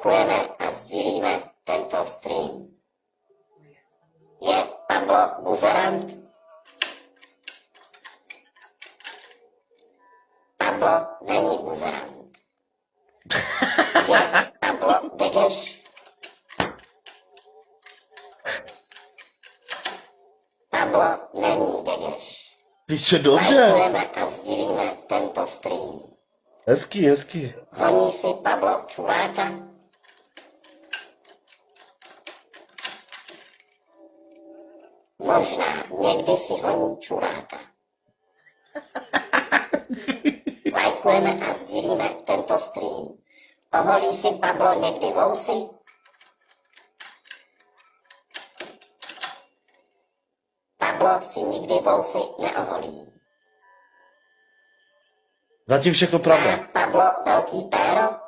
Lajkujeme a sdílíme tento stream. Je Pablo buzerant? Pablo není buzerant. Je Pablo Degeš? Pablo není Degeš. Píše dobře. Lajkujeme a sdílíme tento stream. Hezký, hezký. Honí si Pablo čuráka? Možná někdy si honí čuráka. Lajkujeme a sdílíme tento stream. Oholí si Pablo někdy vousy? Pablo si nikdy vousy neoholí. Zatím všechno pravda. Má Pablo velký péro?